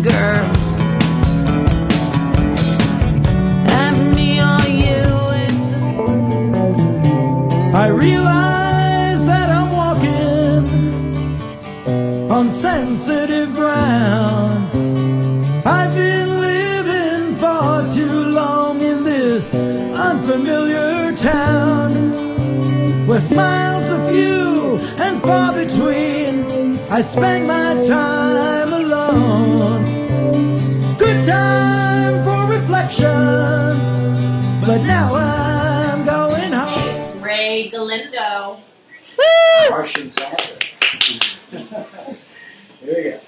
girl. And me or you. I realize that I'm walking on sensitive ground. I've been living far too long in this unfamiliar town, where smiles are few and far between. I spend my time alone. Good time for reflection, but now I'm going home. RaY, GaLiNdo. Martian Santa. There you go.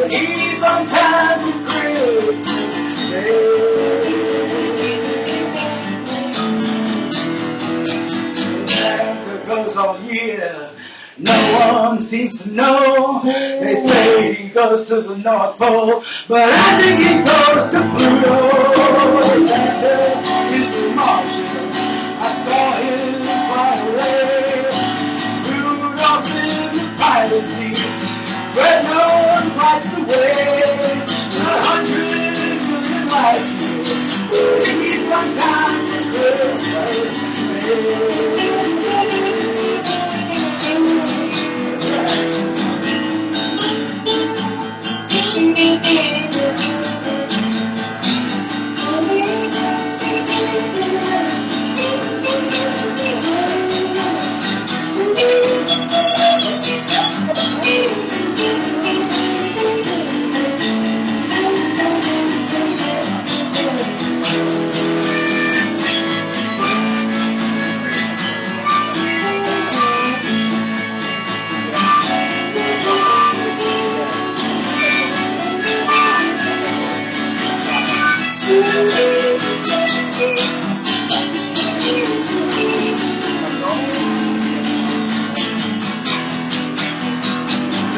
He's on time for Christmas Day. Santa goes all year, no one seems to know. They say he goes to the North Pole, but I think he goes to Pluto. Santa is a marcher, I saw him fly away. Rudolph's in the pilot seat, red nose lights the way. 100 million light years, he's on time for Christmas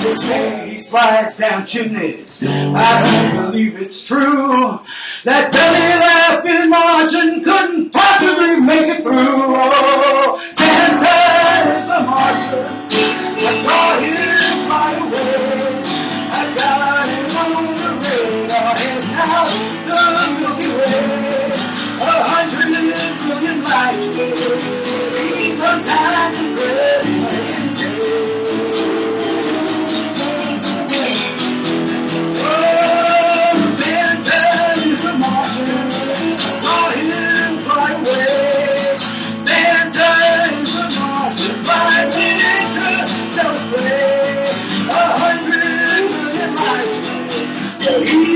They say he slides down chimneys. I don't believe it's true. That belly laughing Martian couldn't possibly make it through. Oh, Santa is a marcher. I saw him fly away. I got him on the radar, and now the Milky Way. 100 million light years. He's on time for Christmas Day.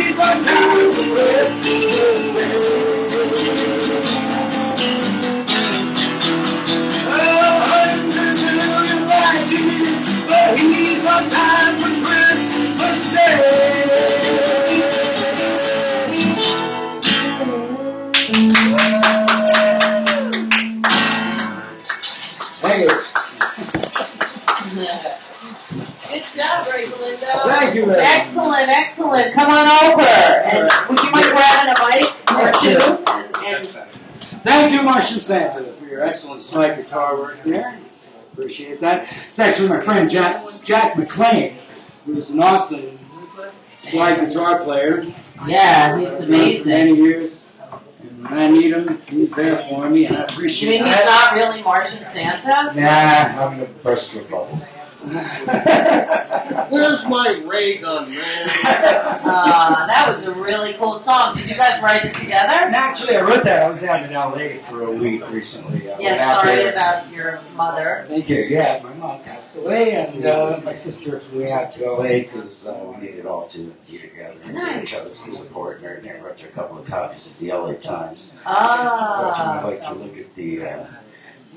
He's on time for Christmas Day. 100 million light years, but he's on time for Christmas Day. Thank you. Good job, RaY, GaLiNdo. Thank you, Ray. Excellent, excellent. Come on over. And would you mind grabbing a mic or two? And Thank you, Martian Santa, for your excellent slide guitar work there. Appreciate that. It's actually my friend Jack McLean, who's an awesome slide guitar player. yeah, he's amazing. Many years. And when I need him, he's there for me, and I You appreciate mean he's that. not really Martian Santa? Nah, I'm going to burst your bubble. Where's my ray gun, man? That was a really cool song. Did you guys write it together? And actually, I wrote that. I was out in L.A. for a week recently. I went Yes, out sorry there. about your mother. Thank you. Yeah, my mom passed away, and my sister flew out to L.A. because we needed all to be together and give each other some support and everything. I wrote her a couple of copies of the L.A. Times. I'd like to look at the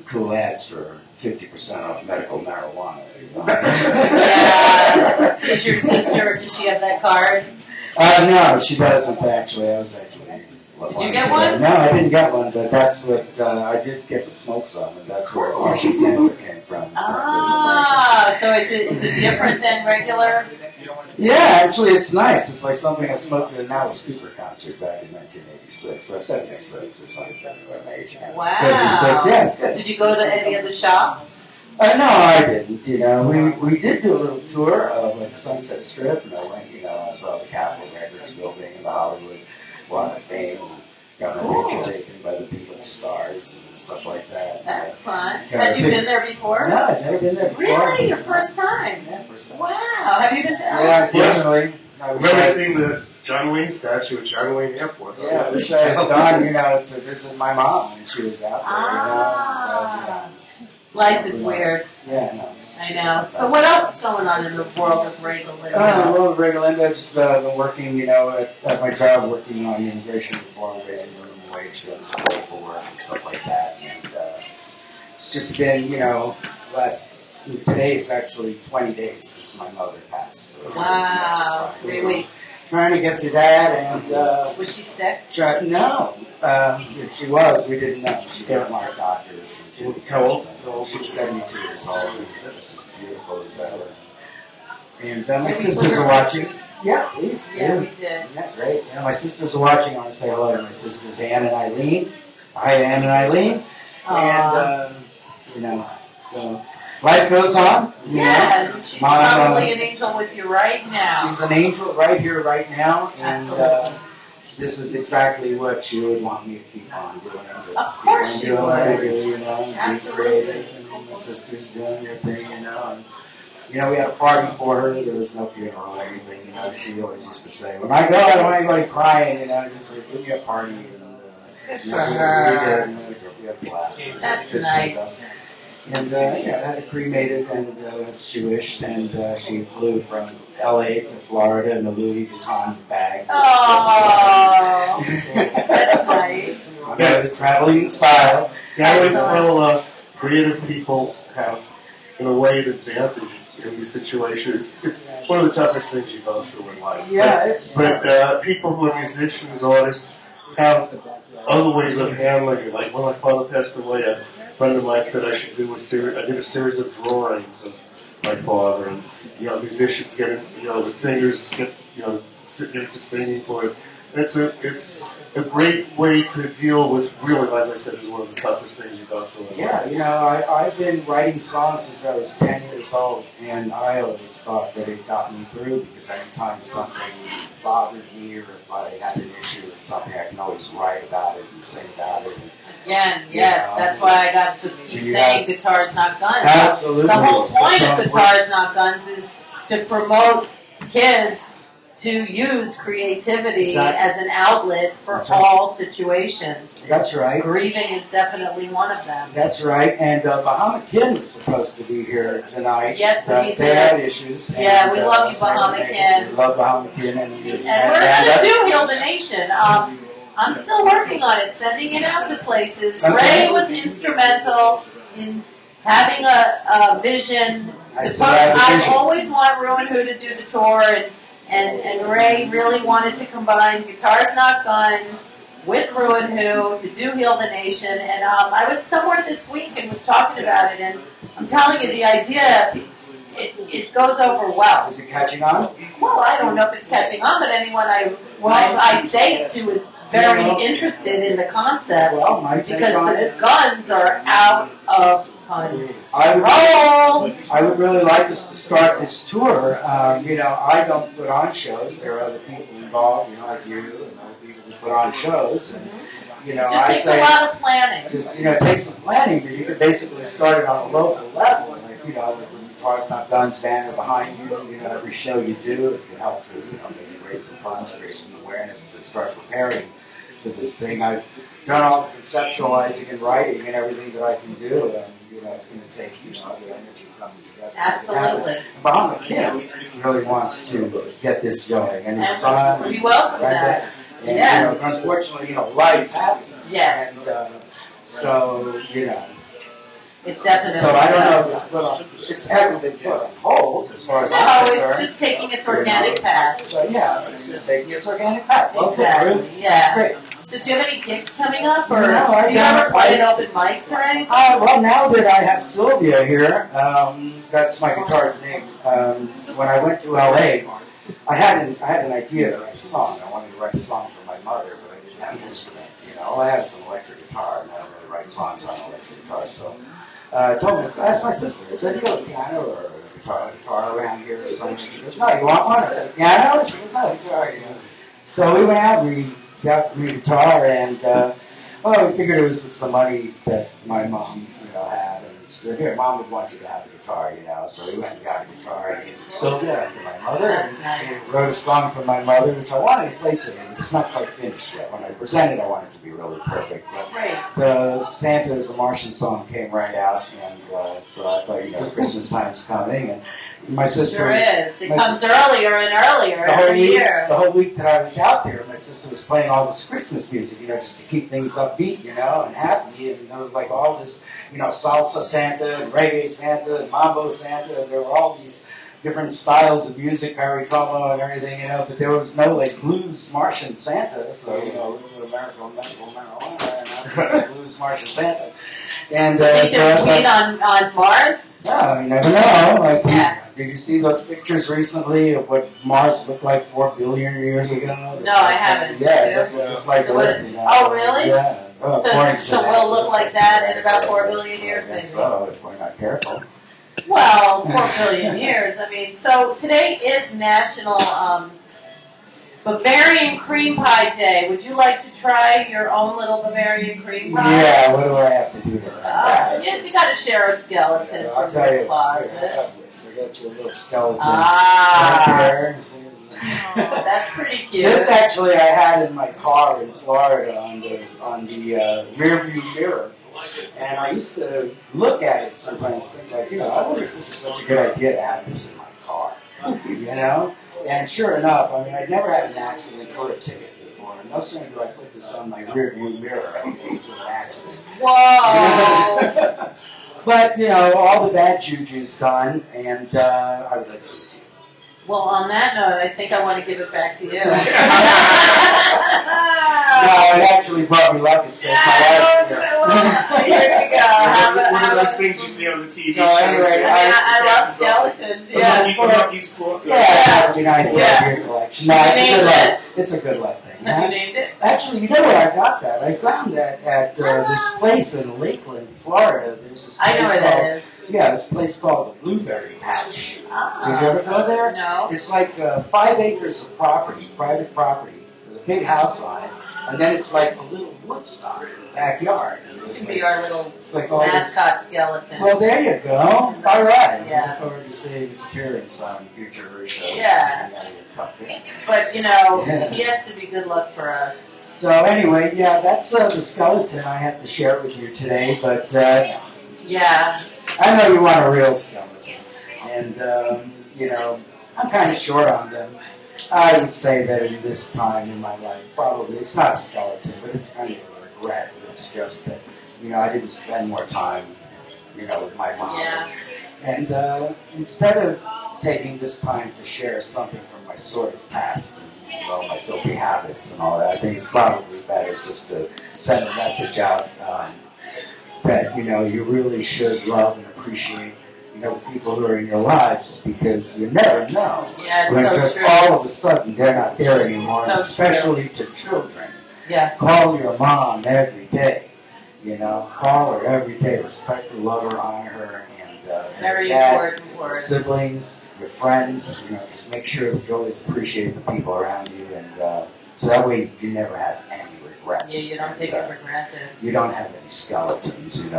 cool ads for 50% off medical marijuana. Yeah. Is your sister, does she have that card? No, she doesn't actually. I was actually Did you get one? No, I didn't get one, but that's what I did get to smoke some, and that's where Martian Sandler came from. Ah, so is it different than regular? Yeah, actually, it's nice. It's like something I smoked at an Alice Cooper concert back in 1986 or 76 or something. Wow. 76, yeah, it's good. Did you go to any of the shops? No, I didn't. You know, we did do a little tour of like Sunset Strip, and I went, you know, I saw the Capitol Records building and the Hollywood Walk of Fame, and got my picture taken by the Beatles stars and stuff like that. That's fun. Had you been there before? No, I've never been there before. Really? Your first time? Yeah, first time. Wow. Have you been to LA? Yeah, unfortunately. I remember seeing the John Wayne statue at John Wayne Airport. Yeah, I wish I had gone, you know, to visit my mom when she was out there. Ah. Life is weird. Yeah, I know. I know. So what else is going on in the world of RaY? Well, regularly, I've just been working, you know, at my job, working on immigration reform, raising minimum wage, doing some local work and stuff like that. And it's just been, you know, today is actually 20 days since my mother passed. So it's Wow. just 3 weeks. trying to get through that, and Was she sick? no. If she was, we didn't know. She didn't like doctors. And she was She was 72 years old. And this is beautiful as ever. And my sisters are watching. Yeah, please. Yeah, we did. Yeah, great. You know, my sisters are watching. I want to say hello to my sisters, Ann and Eileen. Hi, Ann and Eileen. And, you know, so life goes on. Yeah, she's probably an angel with you right now. She's an angel right here, right now. And this is exactly what she would want me to keep on doing. Just Of course keep on she doing what I would. do, you know, and Absolutely. be creative. And my sister's doing their thing, you know. And, you know, we had a party for her. There was no funeral or anything, you know. She always used to say, when I go, I don't want anybody crying, you know. Just like, give me a party. And, Good for you know, so her. we had a blast. That's Good nice. stuff. And, yeah, I had it cremated, and as she wished, and she flew from L.A. to Florida in a Louis Vuitton bag. Oh, that's nice. I'm going to traveling in style. Yeah, I always feel creative people have, in a way, an advantage in these situations. It's one of the toughest things you go through in life. Yeah, it's... But people who are musicians, artists, have other ways of handling it. Like when my father passed away, a friend of mine said I should do a series. I did a series of drawings of my father, and you know, musicians get, you know, the singers get, you know, get into singing for it. And it's a great way to deal with, really, as I said, is one of the toughest things you go through in life. Yeah, you know, I've been writing songs since I was 10 years old, and I always thought that it got me through, because anytime something bothered me, or if I had an issue with something, I can always write about it and sing about it. Again, yes, that's why I got to just keep saying guitars, not guns. Absolutely. The whole It's point so of Guitars, Not Guns is to promote kids to use creativity as an outlet for all situations. That's right. Grieving is definitely one of them. That's right. And Bahama Kid was supposed to be here tonight. Yes, but he's they had issues. Yeah, and, we love you, Bahama Kid. We love Bahama Kid. And we're going to do Heal the Nation. I'm still working on it, sending it out to places. Okay. RaY was instrumental in having a vision. I always want rew-who to do the tour, and RaY really wanted to combine Guitars Not Guns with rew-who to do Heal the Nation. And I was somewhere this week and was talking about it, and I'm telling you, the idea, it goes over well. Is it catching on? Well, I don't know if it's catching on, but anyone I say it to is very interested in the concept, well, my take because on the it. guns are out of control. I would really like us to start this tour. You know, I don't put on shows. There are other people involved, you know, like you and other people who put on shows. And, you know, Just I takes say, a lot of planning. just, you know, it takes some planning, but you can basically start it on a local level. Like, you know, with the Guitars Not Guns banner behind you, you know, every show you do, it can help to, you know, maybe raise some funds, create some awareness to start preparing for this thing. I've done all the conceptualizing and writing and everything that I can do, and, you know, it's going to take, you know, the energy coming together. Absolutely. And Bahama Kid really wants to get this going, and his son. We welcome that. And, Yeah. you know, unfortunately, you know, life happens. Yes. And so, you know. It's definitely. So I don't know if it's put on. It hasn't been put on hold as far as No, I'm it's concerned. just taking its organic path. But yeah, it's just taking its organic path. Well, Exactly. good. Yeah. Great. So do you have any gigs coming up, or No, I do you ever don't. play at open mics or anything? Well, now that I have Sylvia here, that's my guitar's name. When I went to LA, I had an idea to write a song. I wanted to write a song for my mother, but I didn't have an instrument. You know, I have some electric guitar, and I don't really write songs on electric guitar. So I asked my sister. I said, "You have a piano or a guitar around here or something?" She goes, "No, you want one?" I said, "Piano?" She goes, "No, guitar." You know. So we went out. We got me a guitar, and well, we figured it was some money that my mom, had, and said, "Here, Mom would want you to have a guitar, So we went and got a guitar and gave it to Sylvia for my mother. That's nice. And wrote a song for my mother, which I wanted to play today, but it's not quite finished yet. When I presented, I wanted it to be really perfect. But Great. the Santa is a Martian song came right out, and so I thought, Christmas time's coming, and my sister. Sure is. It comes earlier and earlier every year. The whole week that I was out there, my sister was playing all this Christmas music, just to keep things upbeat, and happy, and like all this, salsa Santa and reggae Santa and mambo Santa, and there were all these different styles of music, Harry Como and everything, but there was no like blues Martian Santa, so a little bit of medical marijuana and blues Martian Santa, and You so should tweet on Mars. no, you never know. Yeah. Did you see those pictures recently of what Mars looked like 4 billion years ago? No, I haven't. Yeah, it looked just like So Earth. oh, really? Yeah. Well, according to So we'll look NASA, like that in about 4 billion years, I maybe. guess so, if we're not careful. Well, 4 billion years. I mean, so today is National Bavarian Cream Pie Day. Would you like to try your own little Bavarian cream pie? Yeah, what do I have to do to that? Yeah, you got to share a skeleton I'll from tell your you. closet. I got this. I got you a little skeleton Ah. right there. Oh, that's pretty cute. This actually I had in my car in Florida on the rear view mirror, and I used to look at it sometimes, think like, I wonder if this is such a good idea to have this in my car, And sure enough, I mean, I'd never had an accident or a ticket before, and no sooner do I put this on my rear view mirror, I get into an accident. Whoa! But all the bad juju's gone, and I would like to. Well, on that note, I think I want to give it back to you. No, it actually brought me luck. It saved my life. Well, here we go. One of those things you see on the TV So anyway, I love skeletons. Yeah. Yeah. Yeah, it would be nice to have your collection. No, it's a Name good luck. this? It's a good luck thing. Have you named it? Actually, you know where I got that? I found that at this place in Lakeland, Florida. There's this place I know where that is. Yeah, this place called the Blueberry Patch. Ah. Did you ever go there? No. It's like 5 acres of property, private property, with a big house on it, and then it's like a little woodstock in the backyard. You can be our little It's like all this. mascot skeleton. Well, there you go. All right. Yeah. I look forward to seeing its appearance on future shows. Yeah. But, he has to be good luck for us. So anyway, yeah, that's the skeleton I have to share with you today, but Yeah. I know you want a real skeleton. And, I'm kind of short on them. I would say that in this time in my life, probably, it's not a skeleton, but it's kind of a regret. It's just that, I didn't spend more time, with my mom. Yeah. And instead of taking this time to share something from my sordid past, and, my filthy habits and all that, I think it's probably better just to send a message out that, you really should love and appreciate, the people who are in your lives, because you never know. Yeah, it's when so just true. all of a sudden they're not there anymore, So especially to children. Yeah. Call your mom every day. Call her every day. Respect her, love her, honor her, and Very your dad, important word. your siblings, your friends. Just make sure that you always appreciate the people around you, and so that way you never have any regrets. Yeah, you don't take it for granted. You don't have any skeletons,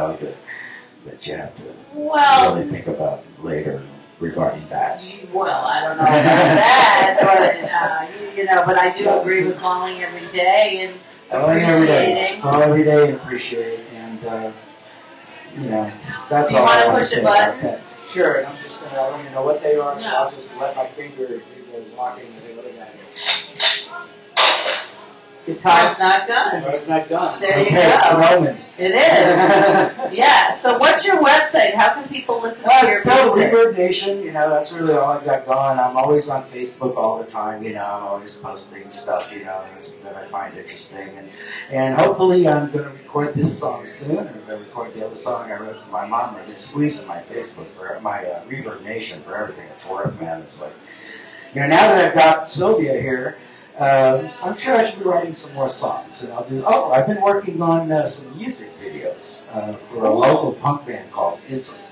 that you have to Well, really think about later regarding that. I don't know about that, but, but I do agree with calling every day and Calling every day. appreciating. Call every day and appreciate, and that's Do you all wanna I want push to a say about button? that. Sure, and I'm just gonna, I don't even know what they are, so No. I'll just let my finger do the walking and look at it. Guitar's Not Guns. Guitar's Not Guns. There you Okay, go. it's an omen. It is. Yeah. So what's your website? How can people listen to your Still music? Reverb Nation, you know, that's really all I've got going. I'm always on Facebook all the time, you know, I'm always posting stuff, you know, that I find interesting. And hopefully I'm going to record this song soon, and I'm going to record the other song I wrote for my mom. I've been squeezing my Facebook, for my Reverb Nation for everything it's worth, man. It's like, you know, now that I've got Sylvia here, I'm sure I should be writing some more songs, and I'll do. Oh, I've been working on some music videos for a local punk band called Ism.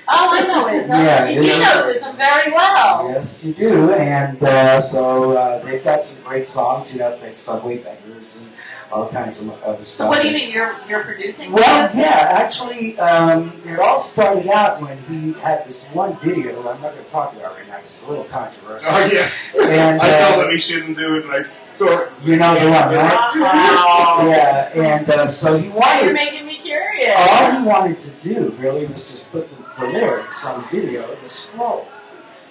Oh, I know Ism. Yeah, He knows Ism very well. Yes, you do, and so they've got some great songs, you know, like Subway Beggars and all kinds of other stuff. So what do you mean you're producing? Well, yeah, actually, it all started out when he had this one video. I'm not going to talk about it right now because it's a little controversial. Oh, yes. And, I told him he shouldn't do it, and I saw it. You know the one, right? Wow. Yeah, and so he You're wanted. making me curious. All he wanted to do really was just put the lyrics on the video in the scroll,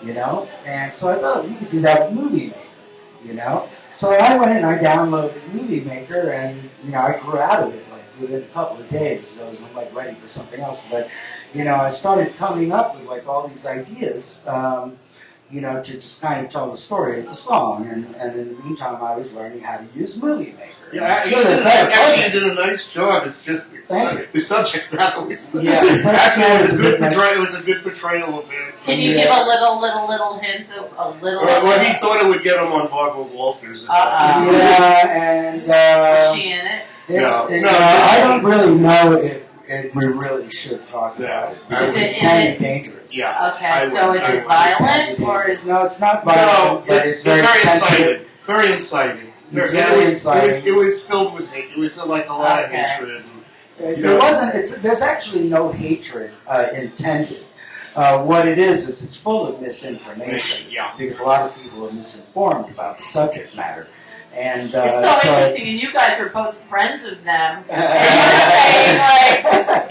you know? And so I thought, you could do that with Movie Maker, you know? So I went and I downloaded Movie Maker, and, you know, I grew out of it, like, within a couple of days. I was, like, ready for something else. But, you know, I started coming up with, like, all these ideas, you know, to just kind of tell the story of the song. And in the meantime, I was learning how to use Movie Maker. Yeah, Sure, there's better actually, you programs. did a nice job. It's just the subject matter was. Yeah, the subject actually, matter it was is a a good good portrayal. It was a good portrayal of it. Can you give a little hint of a little? Well, he thought it would get him on Barbara Walters or something. Yeah, and Is she in it? it's, No, it, no, I don't really know if we really should talk about it. Yeah. Because Is it it- can is be it- dangerous. Yeah. Okay, I so would- is I it would- violent or is No, it's not No, violent, but it's very sensitive. inciting. Very inciting. It's very inciting. It was filled with hate. It was like a lot of Okay. hatred. There wasn't. There's actually no hatred intended. What it is it's full of misinformation. Yeah. Because a lot of people are misinformed about the subject matter, and it's so interesting, and you guys are both friends of them. And you're saying like,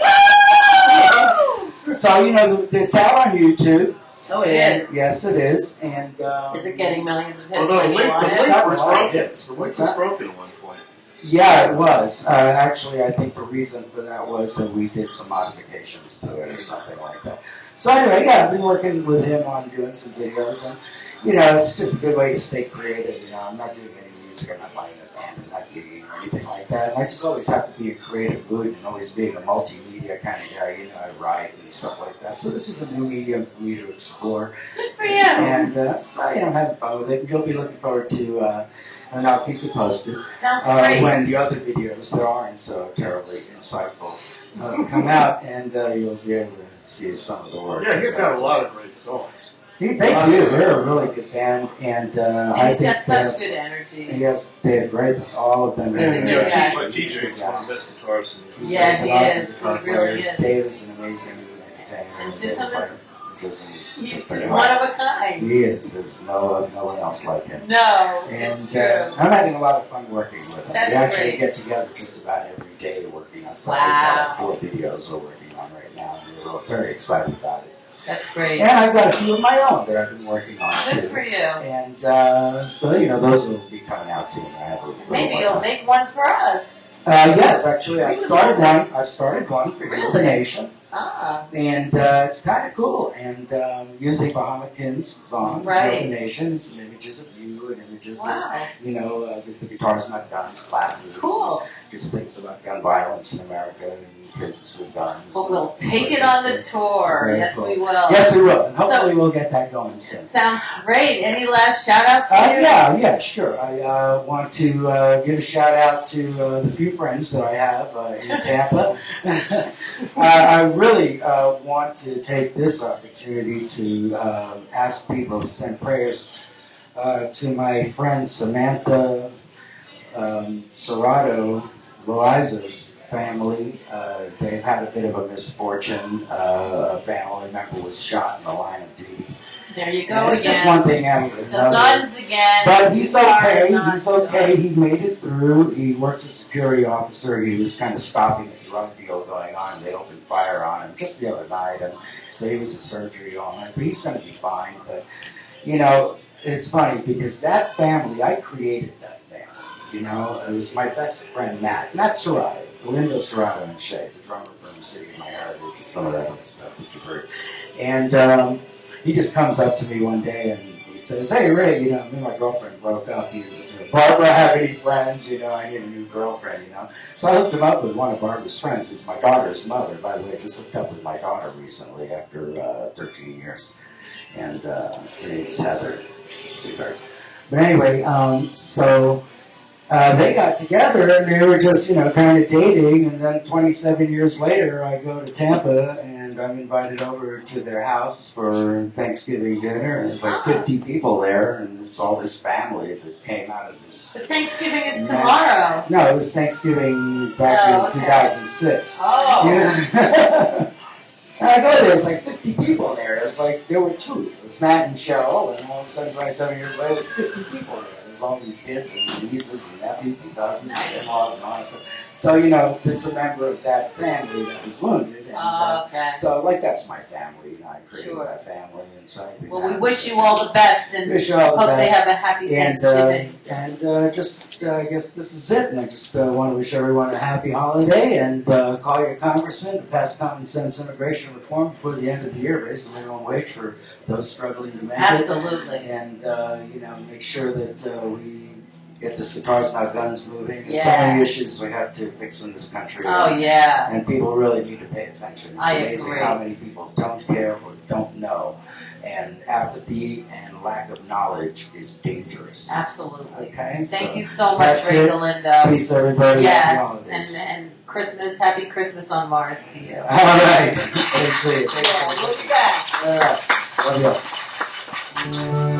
no! So you know, it's out on YouTube. Oh, it And is. yes, it is. And Is it getting millions of hits? Although like the you link want it? was broken. The link was broken at one point. yeah, it was. Actually, I think the reason for that was that we did some modifications to it or something like that. So anyway, yeah, I've been working with him on doing some videos, and you know, it's just a good way to stay creative. You know, I'm not doing any music, I'm not playing a band, I'm not gigging or anything like that. And I just always have to be in a creative mood and always being a multimedia kind of guy. You know, I write and stuff like that. So this is a new medium for me to explore. Good for you. And so you know, I'm having fun with it. You'll be looking forward to, and I'll keep you posted Sounds great. when the other videos that aren't so terribly insightful come out, and you'll be able to see some of the work. Yeah, he's got a lot of great songs. They do. They're a really good band, and I He's think got such good energy. yes, they're great. All of them. He's a And good guy. DJ is one of the best guitarists in the Yeah, He's an he awesome is. guitar He really player. is. Dave is an amazing entertainer. And bass Chisholm player. is, Chisholm is he's just just a one of a kind. He is. There's no one else like him. No, And it's true. I'm having a lot of fun working with him. That's we actually great. get together just about every day working on stuff. Wow. We've got 4 videos we're working on right now, and we're very excited about it. That's great. And I've got a few of my own that I've been working on Good too. for you. And so, you know, those will be coming out soon. I have a little Maybe more you'll time. make one for us. Yes, actually, I've started Really? one. I've started one for Really? the nation. Ah, And it's kind of cool. And using Bahamakin's song, Right. the Nation, and some images of you and images of, wow. you know, the Guitars Not Guns classes. Cool. Just things about gun violence in America and kids with guns. But we'll take it on the tour. Very Yes, cool. we will. Yes, we will. And hopefully we'll get that going soon. Sounds great. Any last shout outs to you? Yeah, sure. I want to give a shout out to the few friends that I have in Tampa. I really want to take this opportunity to ask people to send prayers to my friend Samantha Serrato Loiza's family. They've had a bit of a misfortune. A family member was shot in the line of duty. There you go And it's again. just one thing after The another. guns again. But he's Sorry, okay. not He's okay. done. He made it through. He works as a security officer. He was kind of stopping a drug deal going on. They opened fire on him just the other night, and so he was in surgery all night. But he's going to be fine. But you know, it's funny because that family, I created that family. You know, it was my best friend Matt Sarai, GaLiNdo, Serrano and Shea, the drummer from City of My Heritage, some of that other stuff that you've heard. And he just comes up to me one day and he says, "Hey Ray, you know, me and my girlfriend broke up. Barbara have any friends? You know, I need a new girlfriend, you know." So I hooked him up with one of Barbara's friends, who's my daughter's mother. By the way, I just hooked up with my daughter recently after 13 years. And her name's Heather, sweetheart. But anyway, so they got together and they were just, you know, kind of dating. And then 27 years later, I go to Tampa and I'm invited over to their house for Thanksgiving dinner. And there's like 50 people there, and it's all this family that came out of this. But Thanksgiving is tomorrow. No, it was Thanksgiving back in 2006. Oh. Yeah. And I go there, there's like 50 people there. It's like, there were two. It was Matt and Cheryl, and all of a sudden, 27 years later, there's 50 people there. There's all these kids and nieces and nephews and cousins and in-laws and all that stuff. So, you know, it's a member of that family that was wounded. And, Okay. So, like, that's my family. You know, I created Sure. that family. And so I think Well, we wish you all the best and wish you all the hope best. they have a happy Thanksgiving. I guess this is it. And I just want to wish everyone a happy holiday and call your congressman to pass common sense immigration reform before the end of the year, raise the minimum wage for those struggling to make it. Absolutely. And, you know, make sure that we get this guitars not guns moving. There's so Yeah. many issues we have to fix in this country. Oh, yeah. And people really need to pay attention. It's I amazing agree. how many people don't care or don't know. And apathy and lack of knowledge is dangerous. Absolutely. Okay? Thank you so much, that's Ray it. GaLiNdo. Peace, everybody. Happy Yeah, holidays. and Christmas, happy Christmas on Mars to you. All right. Same to you. Yeah, we'll be back. All right. Love you all.